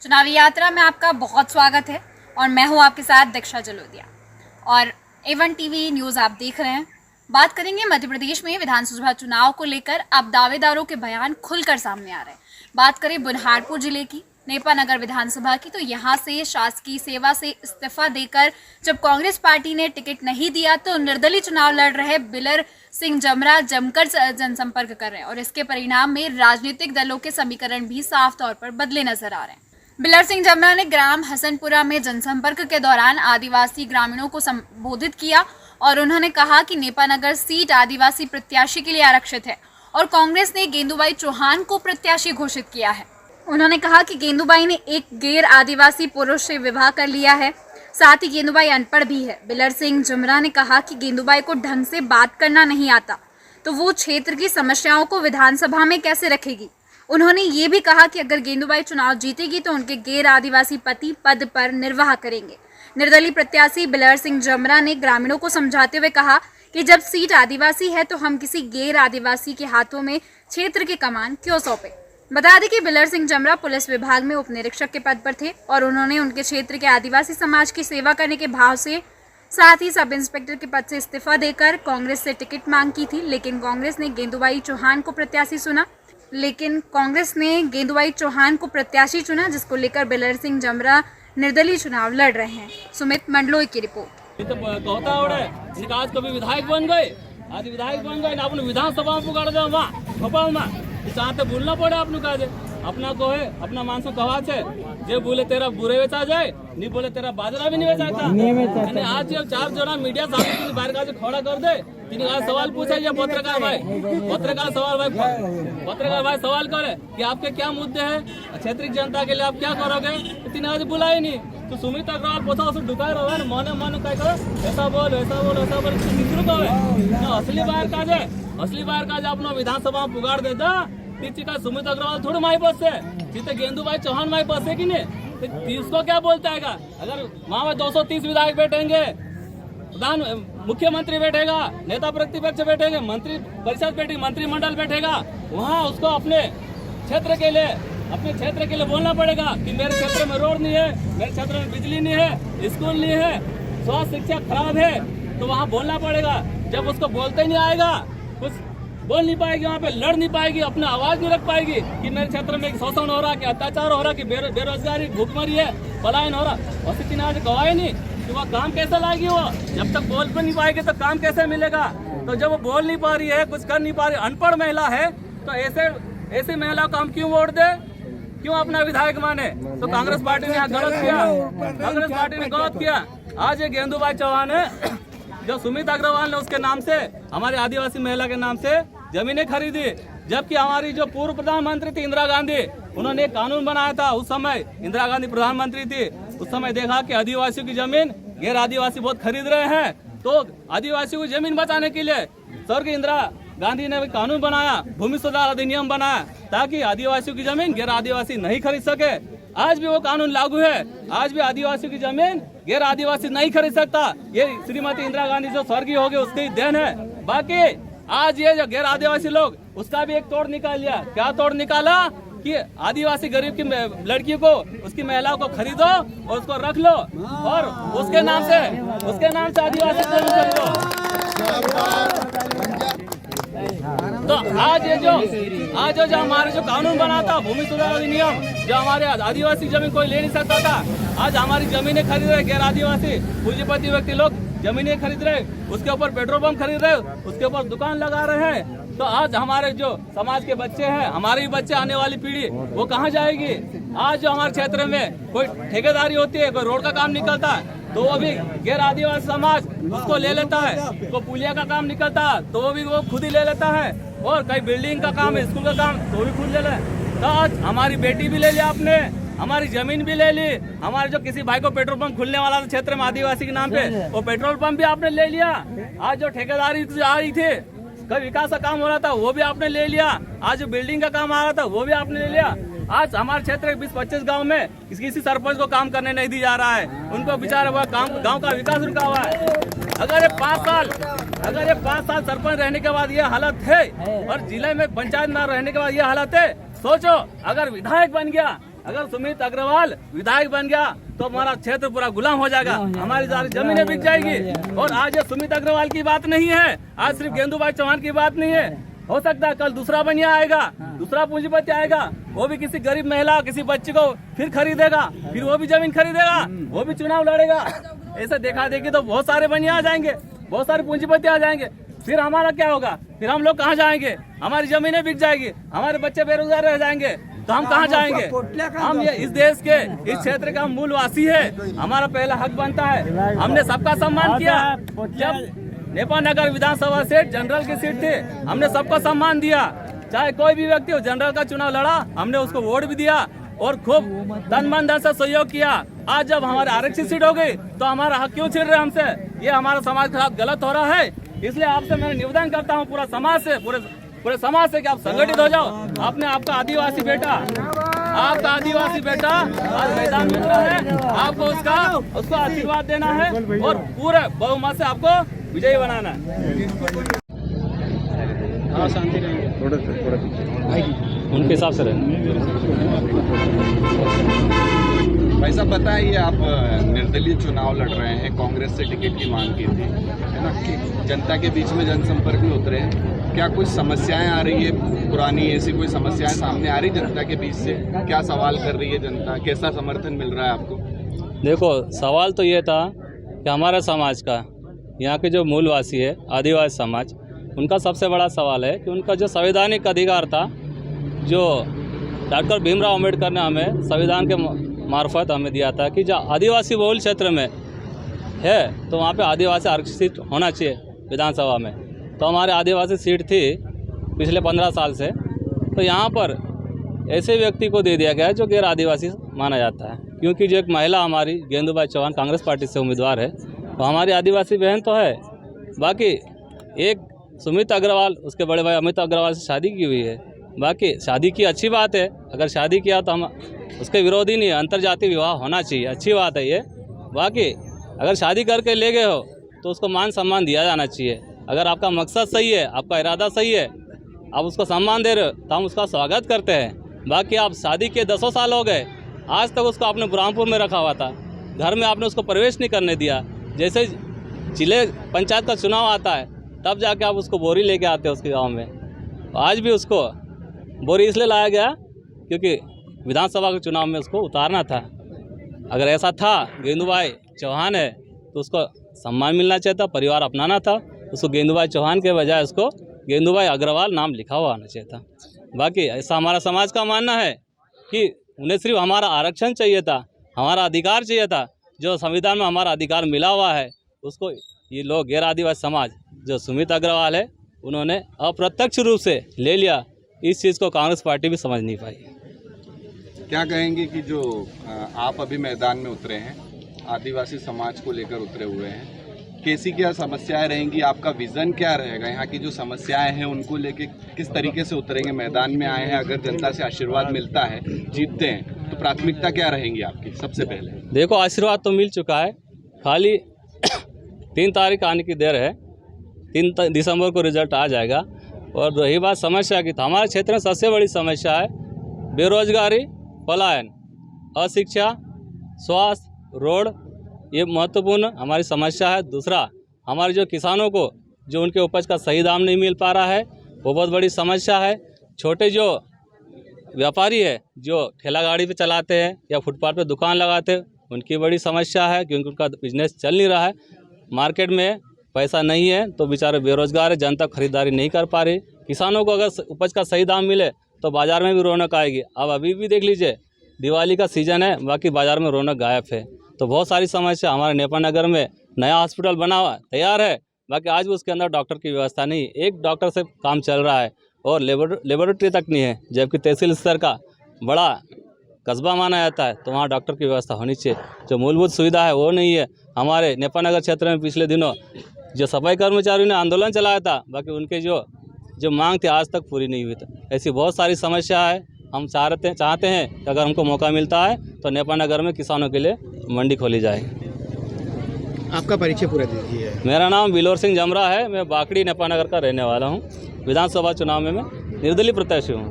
चुनावी यात्रा में आपका बहुत स्वागत है और मैं हूं आपके साथ दीक्षा जलोदिया और A1 टीवी न्यूज़ आप देख रहे हैं। बात करेंगे मध्य प्रदेश में विधानसभा चुनाव को लेकर अब दावेदारों के बयान खुलकर सामने आ रहे हैं। बात करें बुरहानपुर जिले की नेपानगर विधानसभा की, तो यहाँ से शासकीय सेवा से इस्तीफा देकर जब कांग्रेस पार्टी ने टिकट नहीं दिया तो निर्दलीय चुनाव लड़ रहे बिलर सिंह जमरा जमकर जनसंपर्क कर रहे हैं और इसके परिणाम में राजनीतिक दलों के समीकरण भी साफ तौर पर बदले नजर आ रहे हैं। बिलर सिंह जमरा ने ग्राम हसनपुरा में जनसंपर्क के दौरान आदिवासी ग्रामीणों को संबोधित किया और उन्होंने कहा कि नेपानगर सीट आदिवासी प्रत्याशी के लिए आरक्षित है और कांग्रेस ने गेंदूबाई चौहान को प्रत्याशी घोषित किया है। उन्होंने कहा कि गेंदूबाई ने एक गैर आदिवासी पुरुष से विवाह कर लिया है, साथ ही गेंदूबाई अनपढ़ भी है। बिलर सिंह जमरा ने कहा कि गेंदूबाई को ढंग से बात करना नहीं आता तो वो क्षेत्र की समस्याओं को विधानसभा में कैसे रखेगी। उन्होंने ये भी कहा कि अगर गेंदूबाई चुनाव जीतेगी तो उनके गैर आदिवासी पति पद पर निर्वाह करेंगे। निर्दलीय प्रत्याशी बिलर सिंह जमरा ने ग्रामीणों को समझाते हुए कहा कि जब सीट आदिवासी है तो हम किसी गैर आदिवासी के हाथों में क्षेत्र की कमान क्यों सौंपे। बता दें कि बिलर सिंह जमरा पुलिस विभाग में उप निरीक्षक के पद पर थे और उन्होंने उनके क्षेत्र के आदिवासी समाज की सेवा करने के भाव से साथ ही सब इंस्पेक्टर के पद से इस्तीफा देकर कांग्रेस से टिकट मांग की थी, लेकिन कांग्रेस ने गेंदूबाई चौहान को प्रत्याशी चुना जिसको लेकर बिलर सिंह जमरा निर्दलीय चुनाव लड़ रहे हैं। सुमित मंडलोई की रिपोर्ट। आज कभी विधायक बन गए, आज विधायक बन गए ना, अपने विधानसभा में पुकार दे भोपाल में चाहते बोलना पड़े आपने कहा अपना को है अपना मानस कहा जे बोले तेरा बुरे वेचा जाए नहीं बोले तेरा बाजरा भी नहीं वेचाता। आज ये चार जना मीडिया सामने बाहर का खड़ा कर दे तीन सवाल पूछा ये पत्रकार भाई सवाल करे कि आपके क्या मुद्दे हैं, क्षेत्रीय जनता के लिए आप क्या करोगे, तीन आज बुलाए नहीं तो सुमित अग्रवाल पोछा उसे ढुकाए रहो है मन मन क्या करो ऐसा बोल तीसरू कहो असली बाहर का अपना विधानसभा में पुगाड़ देता तीची का सुमित अग्रवाल थोड़ी माई बस से जितने गेंदूबाई चौहान माई बस है कि नहीं, तो इसको क्या बोलता है अगर वहाँ में 230 विधायक बैठेंगे, प्रधान मुख्यमंत्री बैठेगा, नेता प्रतिपक्ष बैठेंगे, मंत्री परिषद बैठेगी, मंत्रिमंडल बैठेगा, वहाँ उसको अपने क्षेत्र के लिए बोलना पड़ेगा कि मेरे क्षेत्र में रोड नहीं है, मेरे क्षेत्र में बिजली नहीं है, स्कूल नहीं है, स्वास्थ्य शिक्षा खराब है, तो वहाँ बोलना पड़ेगा। जब उसको बोलते नहीं आएगा, कुछ बोल नहीं पाएगी, वहाँ पे लड़ नहीं पाएगी, अपना आवाज नहीं रख पाएगी कि मेरे क्षेत्र में शोषण हो रहा, कि अत्याचार हो रहा, कि बेरोजगारी भूखमरी है, पलायन हो रहा, और स्थिति आज गवाही नहीं कि वह काम कैसे लाएगी। वो जब तक बोल भी नहीं पाएगी तो काम कैसे मिलेगा। तो जब वो बोल नहीं पा रही है, कुछ कर नहीं पा रही, अनपढ़ महिला है, तो ऐसे महिला को हम क्यों वोट दे, क्यों अपना विधायक माने। तो कांग्रेस पार्टी ने गलत किया। आज ये गेंदूबाई चौहान है जो सुमित अग्रवाल ने उसके नाम से, हमारे आदिवासी महिला के नाम से जमीनें खरीदी, जबकि हमारी जो पूर्व प्रधानमंत्री थी इंदिरा गांधी, उन्होंने एक कानून बनाया था। उस समय इंदिरा गांधी प्रधानमंत्री थी, उस समय देखा कि आदिवासियों की जमीन गैर आदिवासी बहुत खरीद रहे हैं, तो आदिवासियों की जमीन बचाने के लिए स्वर्गीय इंदिरा गांधी ने कानून बनाया, भूमि सुधार अधिनियम बनाया, ताकि आदिवासियों की जमीन गैर आदिवासी नहीं खरीद सके। आज भी वो कानून लागू है, आज भी आदिवासियों की जमीन गैर आदिवासी नहीं खरीद सकता। ये श्रीमती इंदिरा गांधी जो स्वर्गीय हो गए उसकी देन है। बाकी आज ये जो गैर आदिवासी लोग, उसका भी एक तोड़ निकाल लिया। क्या तोड़ निकाला कि आदिवासी गरीब की लड़की को, उसकी महिलाओं को खरीदो और उसको रख लो और उसके नाम से आदिवासी खरीदो। तो आज जो हमारे जो कानून बना था, भूमि सुधार अधिनियम, जो हमारे आदिवासी जमीन कोई ले नहीं सकता था, आज हमारी जमीनें खरीद रहे गैर आदिवासी पूंजीपति व्यक्ति लोग, जमीनें खरीद रहे, उसके ऊपर पेट्रोल पंप खरीद रहे, उसके ऊपर दुकान लगा रहे हैं। तो आज हमारे जो समाज के बच्चे हैं, हमारे भी बच्चे, आने वाली पीढ़ी, वो कहाँ जाएगी। आज जो हमारे क्षेत्र में कोई ठेकेदारी होती है, कोई रोड का काम निकलता है, तो वो भी गैर आदिवासी समाज उसको ले लेता है। तो पुलिया का काम निकलता है तो वो भी वो खुद ही ले लेता है, और कई बिल्डिंग का काम है, स्कूल का काम, तो भी खुद ले ले। तो आज हमारी बेटी भी ले लिया आपने, हमारी जमीन भी ले ली, हमारे जो किसी भाई को पेट्रोल पंप खुलने वाला था क्षेत्र में आदिवासी के नाम पे, वो पेट्रोल पंप भी आपने ले लिया। आज जो ठेकेदारी आ रही थी, कई विकास का काम हो रहा था, वो भी आपने ले लिया। आज जो बिल्डिंग का काम आ रहा था, वो भी आपने ले लिया। आज हमारे क्षेत्र 20-25 गांव में किसी सरपंच को काम करने नहीं दिया जा रहा है, उनको बेचारा हुआ काम, गांव का विकास रुका हुआ है। अगर ये 5 साल सरपंच रहने के बाद ये हालत है और जिले में पंचायत में रहने के बाद ये हालत है, सोचो अगर विधायक बन गया अगर सुमित अग्रवाल विधायक बन गया तो हमारा क्षेत्र पूरा गुलाम हो जाएगा, हमारी सारी जमीनें बिक जाएगी। और आज ये सुमित अग्रवाल की बात नहीं है, आज सिर्फ गेंदूभाई चौहान की बात नहीं है। हो सकता है कल दूसरा बनिया आएगा, दूसरा पूंजीपति आएगा, वो भी किसी गरीब महिला किसी बच्ची को फिर खरीदेगा, फिर वो भी जमीन खरीदेगा, वो भी चुनाव लड़ेगा। ऐसे देखा देखी तो बहुत सारे बनिया आ जाएंगे, बहुत सारे पूंजीपति आ जाएंगे। फिर हमारा क्या होगा? फिर हम लोग कहाँ जाएंगे? हमारी जमीनें बिक जाएगी, हमारे बच्चे बेरोजगार रह जाएंगे, तो हम कहाँ जाएंगे? हम ये इस देश के इस क्षेत्र का मूलवासी है, हमारा पहला हक बनता है। हमने सबका सम्मान किया। जब नेपाल नगर विधानसभा सीट जनरल की सीट थी, हमने सबको सम्मान दिया, चाहे कोई भी व्यक्ति हो। जनरल का चुनाव लड़ा, हमने उसको वोट भी दिया और खूब तन मन धन से सहयोग किया। आज जब हमारे आरक्षित सीट हो गई तो हमारा हक क्यों छीन रहे हमसे? ये हमारा समाज के साथ गलत हो रहा है। इसलिए आपसे मैं निवेदन करता हूँ पूरा समाज से, पूरे समाज से कि आप संगठित हो जाओ। आपने आपका आदिवासी बेटा आज मैदान में उतरा है, आपको उसको आशीर्वाद देना है और पूरे बहुमत से आपको विजयी बनाना है। हाँ, शांति रहेंगे, थोड़ा उनके हिसाब से भाई साहब बताइए, आप निर्दलीय चुनाव लड़ रहे हैं, कांग्रेस से टिकट की मांग की थी, है ना, कि जनता के बीच में जनसंपर्क में उतरे हैं। क्या कुछ समस्याएं आ रही है पुरानी, ऐसी कोई समस्याएं सामने आ रही जनता के बीच से? क्या सवाल कर रही है जनता, कैसा समर्थन मिल रहा है आपको? देखो, सवाल तो ये था कि हमारा समाज का, यहाँ के जो मूलवासी है आदिवासी समाज, उनका सबसे बड़ा सवाल है कि उनका जो संवैधानिक अधिकार था, जो डॉक्टर भीमराव अम्बेडकर ने हमें संविधान के मार्फत हमें दिया था कि जो आदिवासी बहुल क्षेत्र में है तो वहाँ पे आदिवासी आरक्षित सीट होना चाहिए विधानसभा में। तो हमारे आदिवासी सीट थी पिछले 15 साल से, तो यहाँ पर ऐसे व्यक्ति को दे दिया गया है जो गैर आदिवासी माना जाता है, क्योंकि जो एक महिला हमारी गेंदूबाई चौहान कांग्रेस पार्टी से उम्मीदवार है, तो हमारी आदिवासी बहन तो है। बाकी एक सुमित अग्रवाल, उसके बड़े भाई अमित अग्रवाल से शादी की हुई है। बाकी शादी की अच्छी बात है, अगर शादी किया तो हम उसके विरोधी नहीं है, अंतर्जातीय विवाह होना चाहिए, अच्छी बात है ये। बाकी अगर शादी करके ले गए हो तो उसको मान सम्मान दिया जाना चाहिए। अगर आपका मकसद सही है, आपका इरादा सही है, आप उसको सम्मान दे रहे हो तो हम उसका स्वागत करते हैं। बाकी आप शादी के 10 साल हो गए, आज तक उसको आपने बुरहानपुर में रखा हुआ था, घर में आपने उसको प्रवेश नहीं करने दिया। जैसे जिले पंचायत का चुनाव आता है तब जाके आप उसको बोरी लेके आते हो उसके गाँव में। आज भी उसको बोरी इसलिए लाया गया क्योंकि विधानसभा के चुनाव में उसको उतारना था। अगर ऐसा था, गेंदूबाई चौहान है तो उसको सम्मान मिलना चाहिए था, परिवार अपनाना था, उसको गेंदूबाई चौहान के बजाय उसको गेंदूबाई अग्रवाल नाम लिखा हुआ आना चाहिए था। बाकी ऐसा हमारा समाज का मानना है कि उन्हें सिर्फ हमारा आरक्षण चाहिए था, हमारा अधिकार चाहिए था, जो संविधान में हमारा अधिकार मिला हुआ है उसको ये लोग गैर आदिवासी समाज जो सुमित अग्रवाल है उन्होंने अप्रत्यक्ष रूप से ले लिया। इस चीज़ को कांग्रेस पार्टी भी समझ नहीं पाई। क्या कहेंगे कि जो आप अभी मैदान में उतरे हैं, आदिवासी समाज को लेकर उतरे हुए हैं, कैसी क्या समस्याएं रहेंगी? आपका विजन क्या रहेगा? यहाँ की जो समस्याएं हैं उनको लेके किस तरीके से उतरेंगे? मैदान में आए हैं, अगर जनता से आशीर्वाद मिलता है, जीतते हैं, तो प्राथमिकता क्या रहेंगी आपकी? सबसे पहले देखो, आशीर्वाद तो मिल चुका है, खाली 3 तारीख आने की देर है, 3 दिसंबर को रिजल्ट आ जाएगा। और रही बात समस्या की, तो हमारे क्षेत्र में सबसे बड़ी समस्या है बेरोजगारी, पलायन, अशिक्षा, स्वास्थ्य, रोड, ये महत्वपूर्ण हमारी समस्या है। दूसरा, हमारे जो किसानों को जो उनके उपज का सही दाम नहीं मिल पा रहा है, वो बहुत बड़ी समस्या है। छोटे जो व्यापारी है जो ठेला गाड़ी पे चलाते हैं या फुटपाथ पे दुकान लगाते हैं, उनकी बड़ी समस्या है क्योंकि उनका बिजनेस चल नहीं रहा है, मार्केट में पैसा नहीं है तो बेचारे बेरोजगार है, जनता खरीदारी नहीं कर पा रही। किसानों को अगर उपज का सही दाम मिले तो बाज़ार में भी रौनक आएगी। अब अभी भी देख लीजिए, दिवाली का सीज़न है, बाकी बाज़ार में रौनक गायब है। तो बहुत सारी समस्या, हमारे नेपाल नगर में नया हॉस्पिटल बना हुआ तैयार है, बाकी आज भी उसके अंदर डॉक्टर की व्यवस्था नहीं, एक डॉक्टर से काम चल रहा है और लेबोरेटरी तक नहीं है, जबकि तहसील स्तर का बड़ा कस्बा माना जाता है, तो वहाँ डॉक्टर की व्यवस्था होनी चाहिए। जो मूलभूत सुविधा है वो नहीं है। हमारे नेपाल नगर क्षेत्र में पिछले दिनों जो सफाई कर्मचारियों ने आंदोलन चलाया था, बाकी उनके जो मांग थी आज तक पूरी नहीं हुई थी। ऐसी बहुत सारी समस्या है। हम चाहते हैं कि अगर हमको मौका मिलता है तो नेपाल नगर में किसानों के लिए मंडी खोली जाए। आपका परिचय पूरा दीजिए। मेरा नाम बिलोर सिंह जमरा है, मैं बाकड़ी नेपाल नगर का रहने वाला हूँ। विधानसभा चुनाव में मैं निर्दलीय प्रत्याशी हूँ।